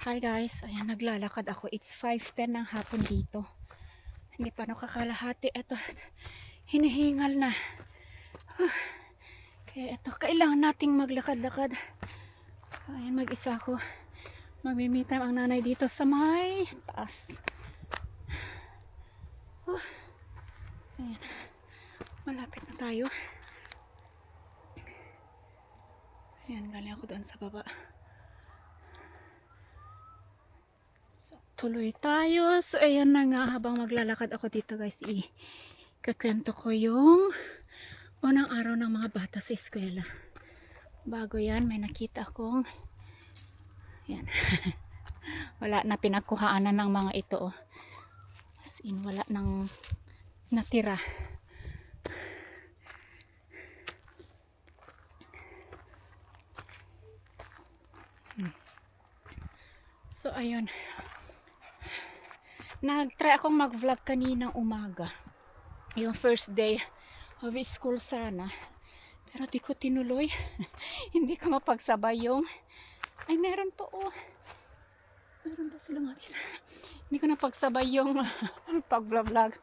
Hi guys, ayan naglalakad ako. It's 5:10 ng hapon dito. Hindi pa nakakalahati. Ito, hinihingal na. Kaya ito, kailangan nating maglakad-lakad. So ayan, mag-isa ako. Magmi-me time ang nanay dito sa may taas. Ayan, malapit na tayo. Ayan, galing ako doon sa baba. So, tuloy tayo. So, ayan na nga, habang maglalakad ako dito guys, ikakwento ko yung unang araw ng mga bata sa eskwela. Bago yan, may nakita akong yan. Wala na pinagkuhaanan ng mga ito. Oh. As in, wala nang natira. So, ayun. Nag-try akong mag-vlog kaninang umaga. Yung first day of school sana. Pero di ko tinuloy. Hindi ko mapagsabay yung... Ay, meron po oh. Meron ba sila nga dito? Hindi ko napagsabay yung pag-vlog.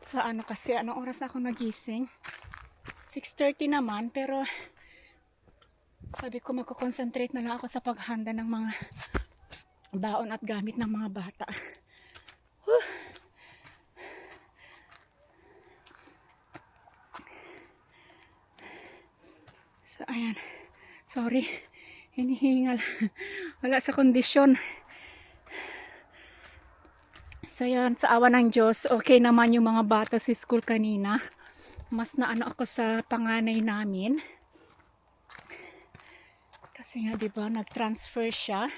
Sa ano kasi, anong oras na ako nagising? 6:30 naman, pero sabi ko magko-concentrate na lang ako sa paghanda ng mga baon at gamit ng mga bata. So, ayan. Sorry. Hinihingal. Wala sa kondisyon. So, yan. Sa awa ng Diyos, okay naman yung mga bata sa school kanina. Mas naano ako sa panganay namin. Kasi nga, diba, nag-transfer siya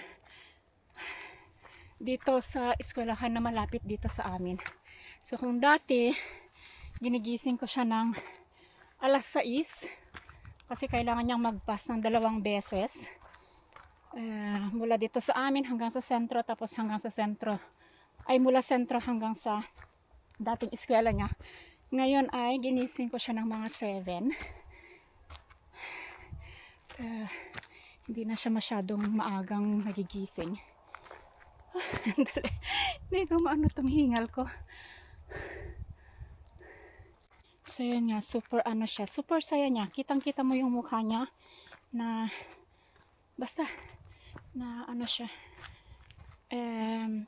dito sa eskwelahan na malapit dito sa amin. So, kung dati, ginigising ko siya ng alas 6 kasi kailangan niyang mag-bus ng 2 beses. Mula dito sa amin hanggang sa sentro, tapos hanggang sa sentro. Ay, mula sentro hanggang sa dating eskwela niya. Ngayon ay ginising ko siya ng mga 7. Hindi na siya masyadong maagang nagigising. Hindi ko maano itong hingal ko. So yun nga, super ano siya, super saya niya. Kitang-kita mo yung mukha niya na basta na ano siya.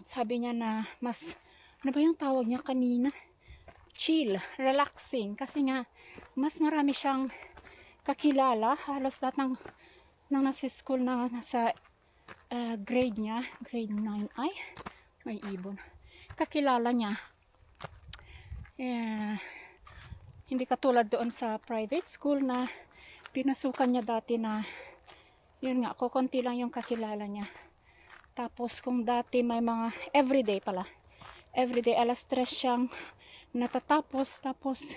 Sabi niya na mas, ano ba yung tawag niya kanina? Chill, relaxing. Kasi nga, mas marami siyang kakilala. Halos lahat ng nasa school na nasa grade niya, grade 9 ay, may ibon. Kakilala niya. Hindi katulad doon sa private school na pinasukan niya dati na yun nga, kukunti lang yung kakilala niya. Tapos kung dati may mga everyday pala, everyday alas 3 siyang natatapos, tapos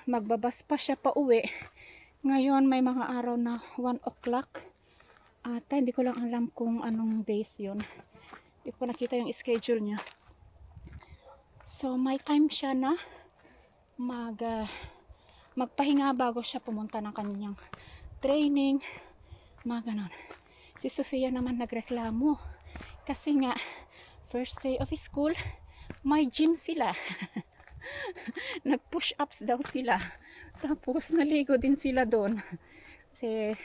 magbabas pa siya pa uwi. Ngayon may mga araw na 1 o'clock ata, hindi ko lang alam kung anong days yun, hindi ko nakita yung schedule niya. So may time siya na magpahinga bago siya pumunta ng kanyang training, mga ganon. Si Sofia naman nagreklamo kasi nga first day of school may gym sila. Nag push ups daw sila, tapos naligo din sila doon kasi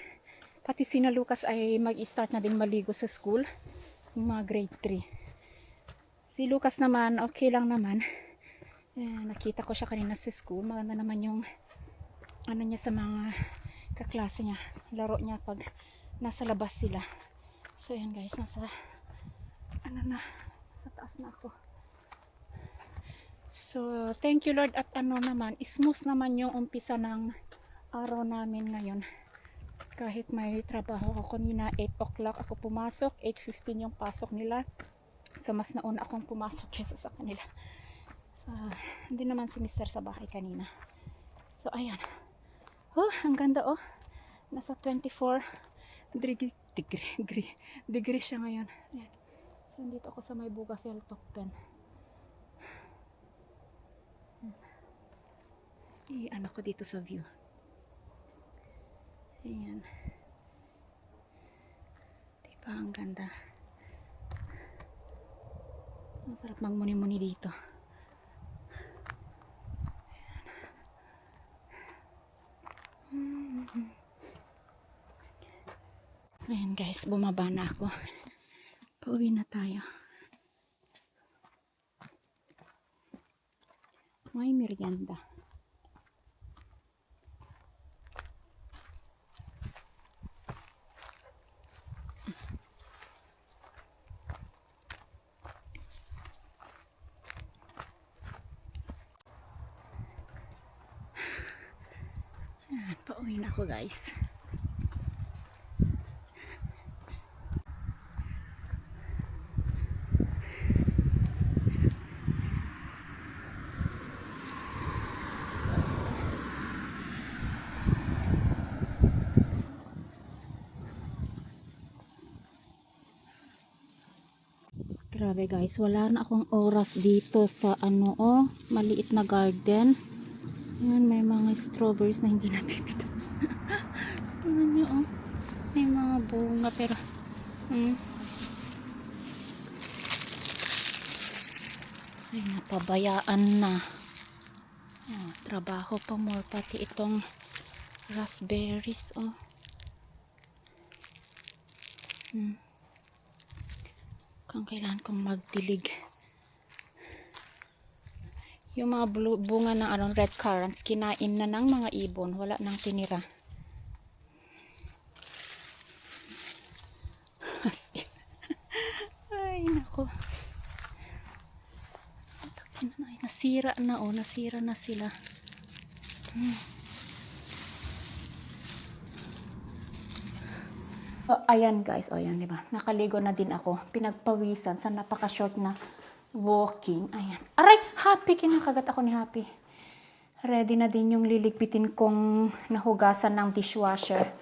pati sina Lucas ay mag-start na din maligo sa school, mga grade 3. Si Lucas naman okay lang naman. Nakita ko siya kanina sa school. Maganda naman yung ano niya sa mga kaklase niya, laro niya pag nasa labas sila. So yan guys, nasa ano na, sa taas na ako. So thank you Lord, at ano naman, smooth naman yung umpisa ng araw namin ngayon. Kahit may trabaho ako kanina, 8 o'clock ako pumasok, 8:15 yung pasok nila. So mas nauna akong pumasok kaysa sa kanila. So, hindi naman si Mr. sa bahay kanina. So, ayan. Oh, ang ganda oh. Nasa 24 degree siya ngayon. Ayan. So, dito ako sa may Bugafel Tokpen. Ano ko dito sa view. Ayan. Ang ganda. Ang sarap magmuni-muni dito. Ayan guys, bumaba na ako. Pauwi na tayo. May merienda. Ayan, pauwi na ako guys. Grabe guys, wala na akong oras dito sa maliit na garden. Ayan, may mga strawberries na hindi napipitas. Tingnan nyo may mga bunga pero ay napabayaan na. Trabaho pa more, pati itong raspberries kailangan kong magdilig. Yung mga bunga ng red currants kinain na ng mga ibon, wala nang tinira. Ay nako, nasira na sila. Ayan guys, ayan diba, nakaligo na din ako, pinagpawisan sa napaka-short na walking. Ayan, aray, Happy, kinakagat ako ni Happy. Ready na din yung liligpitin kong nahugasan ng dishwasher.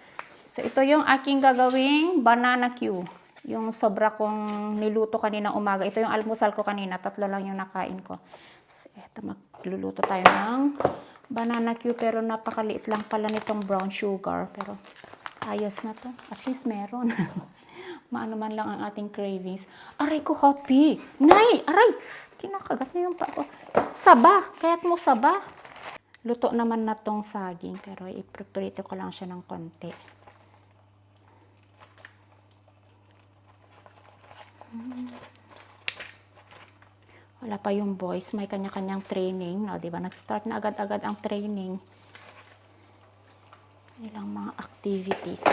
So ito yung aking gagawing banana Q, yung sobra kong niluto kanina umaga. Ito yung almusal ko kanina, 3 lang yung nakain ko. So ito, magluluto tayo ng banana Q, pero napakaliit lang pala nitong brown sugar, pero ayos na to. At least meron. Maano man lang ang ating cravings. Aray ko, Happy. Nay! Aray! Kinakagat na yung pa ko. Saba! Kaya't mo saba. Luto naman na tong saging. Pero i-prepare ko lang siya ng konti. Wala pa yung boys. May kanya-kanyang training. No, diba? Nag-start na agad-agad ang training. Ilang mga activities.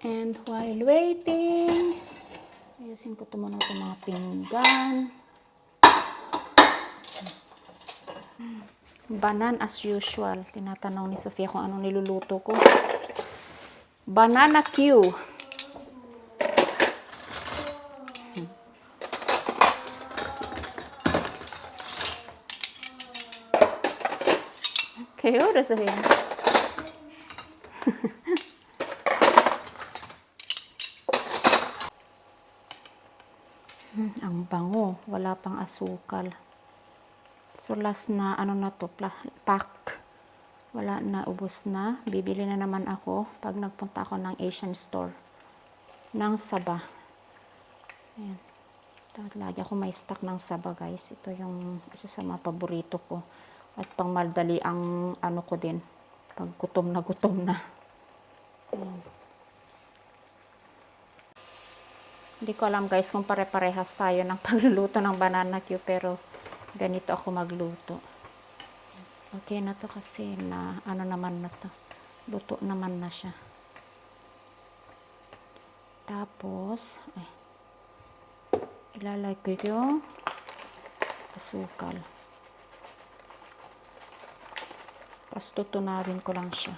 And while waiting, ayusin ko muna itong mga pinggan. Banan as usual. Tinatanong ni Sofia kung anong niluluto ko. Banana Q. Okay, udah Sofia. Ang bango, wala pang asukal. So last na na to, pack. Wala na, ubos na. Bibili na naman ako pag nagpunta ako ng Asian store ng saba. Ayan. Lagi ako may stock ng saba guys. Ito yung isa sa mga paborito ko. At pang madali ang ko din. Pag gutom na. Ayan. Hindi ko alam guys kung pare-parehas tayo ng pagluluto ng banana Q, pero ganito ako magluto. Okay na to kasi na naman na to. Luto naman na siya. Tapos, ilalagay ko yung asukal. Tapos tutunawin ko lang siya.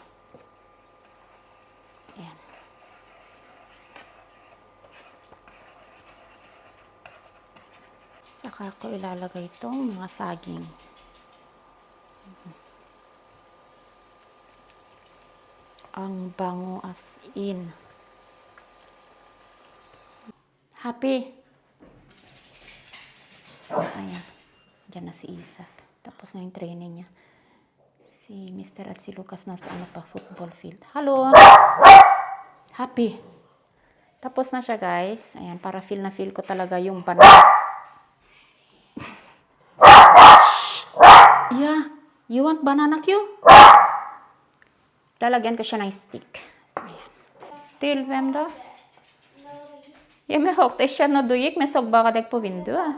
Ayan. Saka ko ilalagay itong mga saging. Ang bango as in. Happy. So, ayan. Diyan na si Isaac. Tapos na yung training niya. Si Mr. at si Lucas nasa ano pa, football field. Hello! Happy. Tapos na siya, guys. Ayan, para feel na feel ko talaga yung banana. Yeah. You want banana Q? Lalagyan ko siya ng stick. Så, ayan. Til hvem da? Ja, men hørte ikke når du gikk, men så bare deg på vinduet.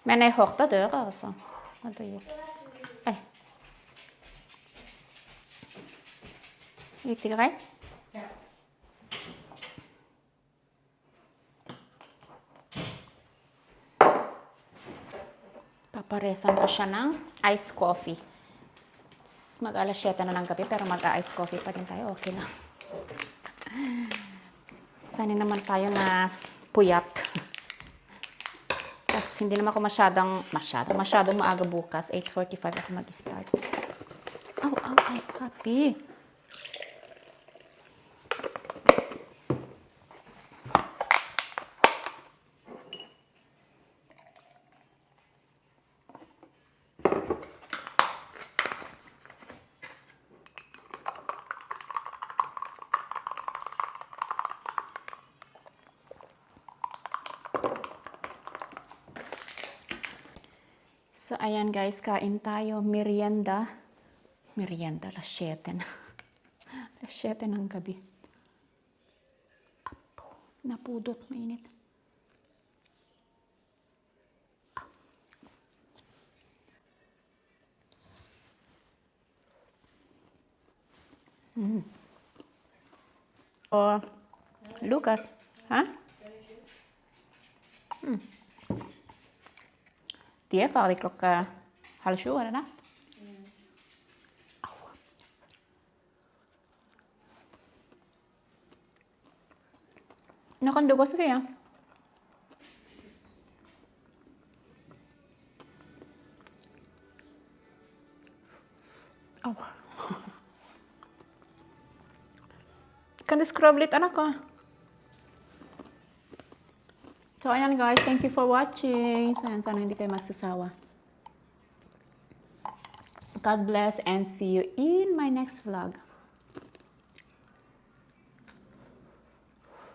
Men jeg hørte døra, altså. Når du gikk. Oi. Gikk det greit? Ja. Paparesan ko siya ng iced coffee. Mag-alas 7 na ng gabi, pero mag-ice coffee pa din tayo. Okay lang. Sanay naman tayo na puyat. Tapos hindi naman ako masyadong maaga bukas. 8:45 ako mag-start. Aw, happy. So, ayan guys, kain tayo. Merienda. Merienda, alas 7 na. Alas 7 ng gabi. Apo, napudot, mainit. Oh, Lucas, ha? De er ferdig klokka 6:30, er det det? Au. Nå kan du gå, Sofia. Au. Kan du skrubbe litt, anak? So, ayan guys, thank you for watching. So, ayan, sana hindi kayo magsasawa. God bless and see you in my next vlog.